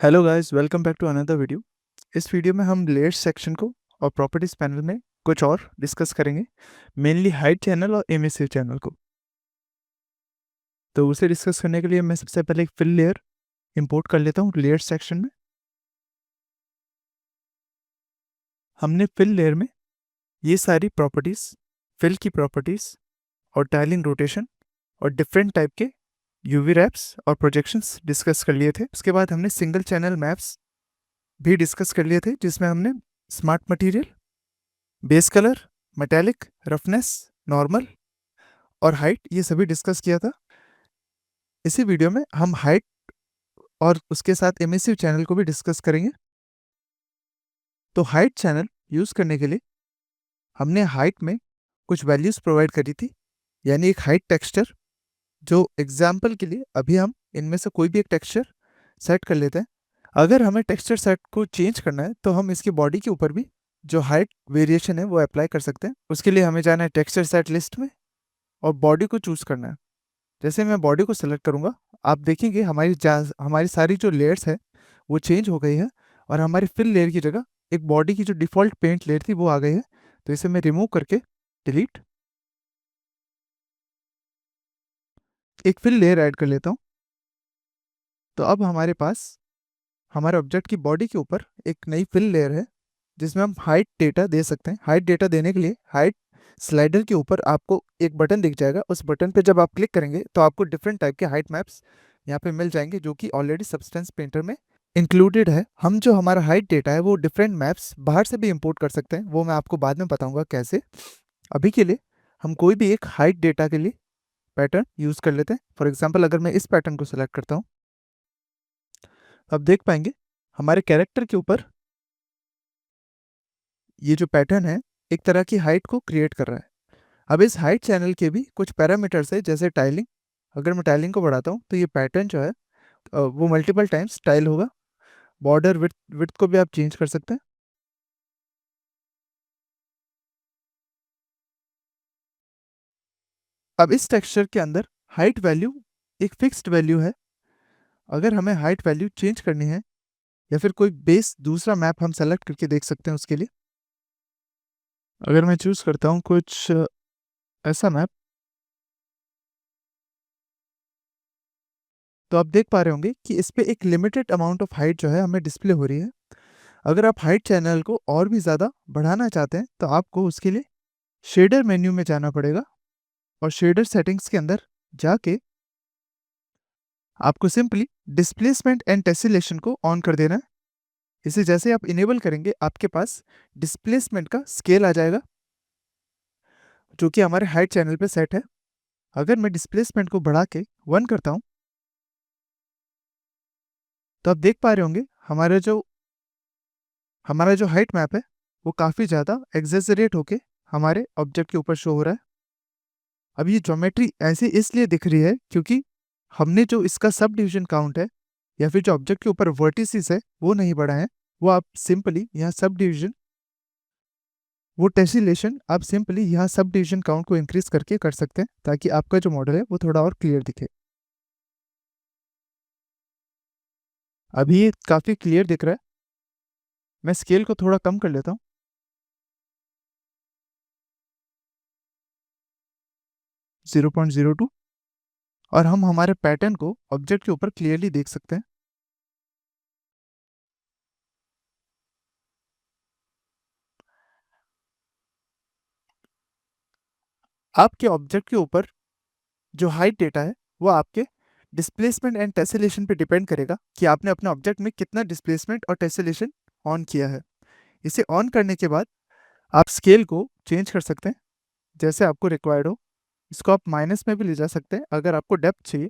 Hello guys, welcome back to another video. इस video में हम लेयर्स सेक्शन को और प्रॉपर्टीज पैनल में कुछ और डिस्कस करेंगे, मेनली हाइड चैनल और एमिसिव चैनल को। तो उसे डिस्कस करने के लिए मैं सबसे पहले एक फिल लेयर इंपोर्ट कर लेता हूँ लेयर्स सेक्शन में। हमने फिल लेयर में ये सारी प्रॉपर्टीज, फिल की प्रॉपर्टीज और टाइलिंग रोटेशन और डिफरेंट टाइप के यूवी रैप्स और प्रोजेक्शंस डिस्कस कर लिए थे। उसके बाद हमने सिंगल चैनल मैप्स भी डिस्कस कर लिए थे, जिसमें हमने smart material, base colour, metallic, roughness, normal और हाइट ये सभी डिस्कस किया था। इसी वीडियो में हम हाइट और उसके साथ एमिसिव चैनल को भी डिस्कस करेंगे। तो हाइट चैनल यूज़ करने के लिए हमने हाइट में कुछ वैल्यूज़ प्रोवाइड करी थी, यानी एक हाइट टेक्सचर। जो एग्जाम्पल के लिए अभी हम इनमें से कोई भी एक टेक्सचर सेट कर लेते हैं। अगर हमें टेक्सचर सेट को चेंज करना है तो हम इसकी बॉडी के ऊपर भी जो हाइट वेरिएशन है वो अप्लाई कर सकते हैं। उसके लिए हमें जाना है टेक्सचर सेट लिस्ट में और बॉडी को चूज़ करना है। जैसे मैं बॉडी को सेलेक्ट करूंगा, आप देखेंगे हमारी सारी जो लेयर्स है वो चेंज हो गई है और हमारी फिल लेयर की जगह एक बॉडी की जो डिफ़ॉल्ट पेंट लेयर थी वो आ गई है। तो इसे मैं रिमूव करके डिलीट एक फिल लेयर ऐड कर लेता हूँ। तो अब हमारे पास हमारे ऑब्जेक्ट की बॉडी के ऊपर एक नई फिल लेयर है, जिसमें हम हाइट डेटा दे सकते हैं। हाइट डेटा देने के लिए हाइट स्लाइडर के ऊपर आपको एक बटन दिख जाएगा। उस बटन पे जब आप क्लिक करेंगे तो आपको डिफरेंट टाइप के हाइट मैप्स यहाँ पे मिल जाएंगे, जो कि ऑलरेडी सब्सटेंस पेंटर में इंक्लूडेड है। हम जो हमारा हाइट डेटा है वो डिफरेंट मैप्स बाहर से भी इंपोर्ट कर सकते हैं, वो मैं आपको बाद में बताऊंगा कैसे। अभी के लिए हम कोई भी एक हाइट डेटा के लिए पैटर्न यूज़ कर लेते हैं। फॉर एग्जाम्पल, अगर मैं इस पैटर्न को सेलेक्ट करता हूँ, अब देख पाएंगे हमारे कैरेक्टर के ऊपर ये जो पैटर्न है एक तरह की हाइट को क्रिएट कर रहा है। अब इस हाइट चैनल के भी कुछ पैरामीटर्स है, जैसे टाइलिंग। अगर मैं टाइलिंग को बढ़ाता हूँ तो ये पैटर्न जो है वो मल्टीपल टाइम्स टाइल होगा। बॉर्डर विड्थ विड्थ को भी आप चेंज कर सकते हैं। अब इस टेक्सचर के अंदर हाइट वैल्यू एक फिक्स्ड वैल्यू है। अगर हमें हाइट वैल्यू चेंज करनी है या फिर कोई बेस दूसरा मैप हम सेलेक्ट करके देख सकते हैं उसके लिए। अगर मैं चूज़ करता हूँ कुछ ऐसा मैप, तो आप देख पा रहे होंगे कि इस पे एक लिमिटेड अमाउंट ऑफ हाइट जो है हमें डिस्प्ले हो रही है। अगर आप हाइट चैनल को और भी ज़्यादा बढ़ाना चाहते हैं तो आपको उसके लिए शेडर मेन्यू में जाना पड़ेगा और शेडर सेटिंग्स के अंदर जाके आपको सिंपली डिस्प्लेसमेंट एंड टेसिलेशन को ऑन कर देना है। इसे जैसे आप इनेबल करेंगे आपके पास डिस्प्लेसमेंट का स्केल आ जाएगा, जो कि हमारे हाइट चैनल पे सेट है। अगर मैं डिस्प्लेसमेंट को बढ़ा के 1 करता हूँ, तो आप देख पा रहे होंगे हमारा जो हाइट मैप है वो काफ़ी ज़्यादा एग्जेजरेट होके हमारे ऑब्जेक्ट के ऊपर शो हो रहा है। अब ये ज्योमेट्री ऐसे इसलिए दिख रही है क्योंकि हमने जो इसका सब डिवीजन काउंट है या फिर जो ऑब्जेक्ट के ऊपर वर्टिसेस है वो नहीं बढ़ा है। वो आप सिंपली यहाँ सब डिवीजन, वो टेसिलेशन आप सिंपली यहाँ सब डिवीजन काउंट को इंक्रीज करके कर सकते हैं, ताकि आपका जो मॉडल है वो थोड़ा और क्लियर दिखे। अभी ये काफ़ी क्लियर दिख रहा है। मैं स्केल को थोड़ा कम कर लेता हूँ, 0.02, और हम हमारे पैटर्न को ऑब्जेक्ट के ऊपर क्लियरली देख सकते हैं। आपके ऑब्जेक्ट के ऊपर जो हाइट डेटा है वो आपके डिस्प्लेसमेंट एंड टेसिलेशन पे डिपेंड करेगा कि आपने अपने ऑब्जेक्ट में कितना डिस्प्लेसमेंट और टेसिलेशन ऑन किया है। इसे ऑन करने के बाद आप स्केल को चेंज कर सकते हैं जैसे आपको रिक्वायर्ड हो। इसको आप माइनस में भी ले जा सकते हैं अगर आपको डेप्थ चाहिए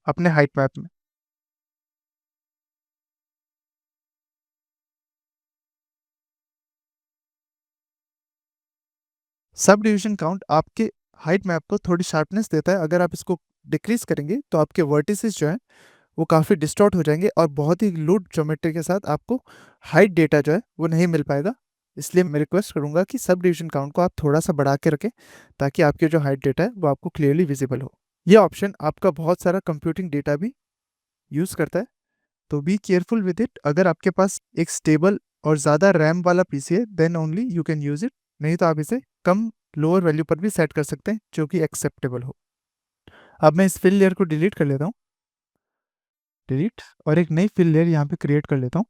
अपने हाइट मैप में। सब डिवीजन काउंट आपके हाइट मैप को थोड़ी शार्पनेस देता है। अगर आप इसको डिक्रीज करेंगे तो आपके वर्टिसेस जो है वो काफ़ी डिस्टॉर्ट हो जाएंगे और बहुत ही लूट ज्योमेट्री के साथ आपको हाइट डेटा जो है वो नहीं मिल पाएगा। इसलिए मैं रिक्वेस्ट करूंगा कि सब डिवीजन काउंट को आप थोड़ा सा बढ़ा के रखें, ताकि आपके जो हाइट डेटा है वो आपको क्लियरली विजिबल हो। ये ऑप्शन आपका बहुत सारा कंप्यूटिंग डेटा भी यूज़ करता है। तो बी केयरफुल विद इट। अगर आपके पास एक स्टेबल और ज़्यादा रैम वाला पीसी है then only you can use it, नहीं तो आप इसे कम लोअर वैल्यू पर भी सेट कर सकते हैं जो कि एक्सेप्टेबल हो। अब मैं इस फिल लेयर को डिलीट कर लेता हूँ, डिलीट, और एक नई फिल लेयर यहाँ पे क्रिएट कर लेता हूँ।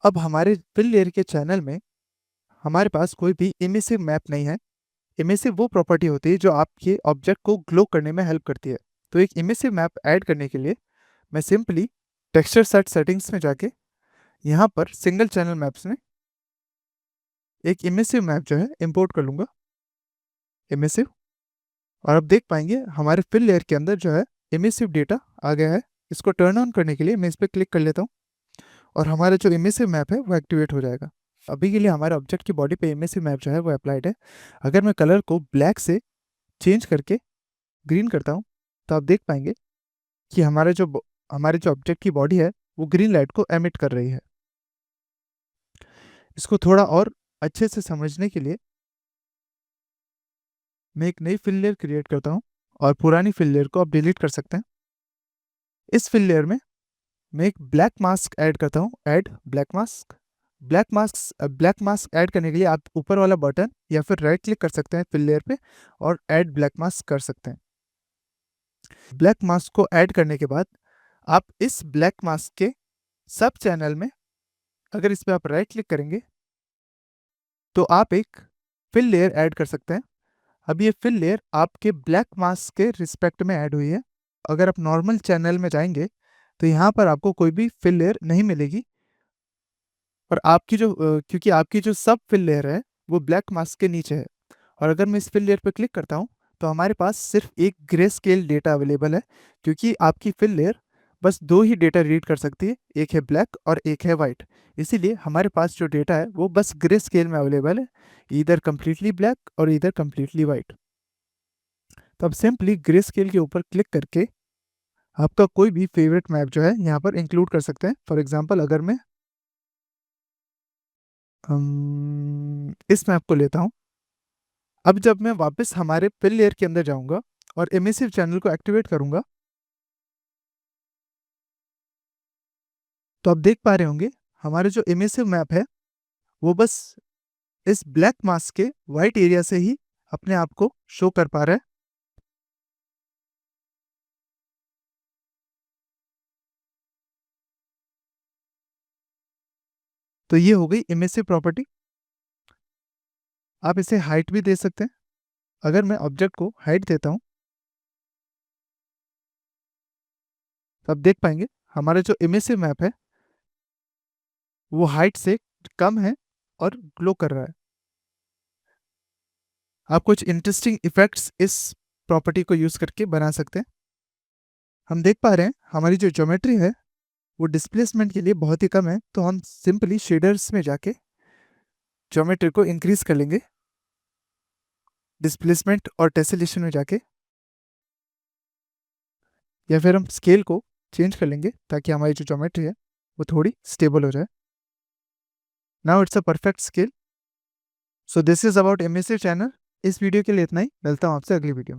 अब हमारे फिल लेयर के चैनल में हमारे पास कोई भी इमिसिव मैप नहीं है। इमिसिव वो प्रॉपर्टी होती है जो आपके ऑब्जेक्ट को ग्लो करने में हेल्प करती है। तो एक इमिसिव मैप ऐड करने के लिए मैं सिंपली टेक्सचर सेट सेटिंग्स में जाके यहाँ पर सिंगल चैनल मैप्स में एक इमिसिव मैप जो है इंपोर्ट कर लूँगा, इमिसिव। और अब देख पाएंगे हमारे फिल लेयर के अंदर जो है इमिसिव डेटा आ गया है। इसको टर्न ऑन करने के लिए मैं इस पर क्लिक कर लेता हूँ और हमारा जो इमिसिव मैप है वो एक्टिवेट हो जाएगा। अभी के लिए हमारे ऑब्जेक्ट की बॉडी पे इमिसिव मैप जो है वो अप्लाइड है। अगर मैं कलर को ब्लैक से चेंज करके ग्रीन करता हूँ तो आप देख पाएंगे कि हमारे जो ऑब्जेक्ट की बॉडी है वो ग्रीन लाइट को एमिट कर रही है। इसको थोड़ा और अच्छे से समझने के लिए मैं एक नई फिल लेयर क्रिएट करता हूँ और पुरानी फिल लेयर को आप डिलीट कर सकते हैं। इस फिल लेयर में मैं एक ब्लैक मास्क ऐड करता हूँ, add black mask. Black mask add करने के लिए आप ऊपर वाला बटन या फिर राइट क्लिक कर सकते हैं फिल लेयर पे और ऐड ब्लैक मास्क कर सकते हैं। ब्लैक मास्क को ऐड करने के बाद आप इस ब्लैक मास्क के सब चैनल में अगर इस पर आप राइट क्लिक करेंगे तो आप एक फिल लेयर ऐड कर सकते हैं। अब ये फिल लेयर आपके ब्लैक मास्क के रिस्पेक्ट में ऐड हुई है। अगर आप नॉर्मल चैनल में जाएंगे तो यहाँ पर आपको कोई भी फिल लेयर नहीं मिलेगी और क्योंकि आपकी जो सब फिल लेयर है वो ब्लैक मास्क के नीचे है। और अगर मैं इस फिल लेयर पर क्लिक करता हूँ तो हमारे पास सिर्फ एक ग्रे स्केल डेटा अवेलेबल है, क्योंकि आपकी फिल लेयर बस दो ही डेटा रीड कर सकती है, एक है ब्लैक और एक है वाइट। इसीलिए हमारे पास जो डेटा है वो बस ग्रे स्केल में अवेलेबल है, इधर कम्प्लीटली ब्लैक और इधर कम्प्लीटली वाइट। तो अब सिंपली ग्रे स्केल के ऊपर क्लिक करके आपका कोई भी फेवरेट मैप जो है यहाँ पर इंक्लूड कर सकते हैं। फॉर एग्जांपल अगर मैं इस मैप को लेता हूँ। अब जब मैं वापस हमारे फिल लेयर के अंदर जाऊंगा और इमिसिव चैनल को एक्टिवेट करूंगा तो आप देख पा रहे होंगे हमारे जो इमिसिव मैप है वो बस इस ब्लैक मास्क के वाइट एरिया से ही अपने आप को शो कर पा रहा है। तो ये हो गई इमिसिव प्रॉपर्टी। आप इसे हाइट भी दे सकते हैं। अगर मैं ऑब्जेक्ट को हाइट देता हूँ तो आप देख पाएंगे हमारा जो इमिसिव मैप है वो हाइट से कम है और ग्लो कर रहा है। आप कुछ इंटरेस्टिंग इफेक्ट्स इस प्रॉपर्टी को यूज करके बना सकते हैं। हम देख पा रहे हैं हमारी जो ज्योमेट्री है वो डिस्प्लेसमेंट के लिए बहुत ही कम है, तो हम सिंपली शेडर्स में जाके ज्योमेट्री को इंक्रीज कर लेंगे, डिस्प्लेसमेंट और टेसेलेशन में जाके, या फिर हम स्केल को चेंज कर लेंगे ताकि हमारी जो ज्योमेट्री है वो थोड़ी स्टेबल हो जाए। Now it's a perfect scale. So this is about emissive channel. इस वीडियो के लिए इतना ही, मिलता हूँ आपसे अगली वीडियो में।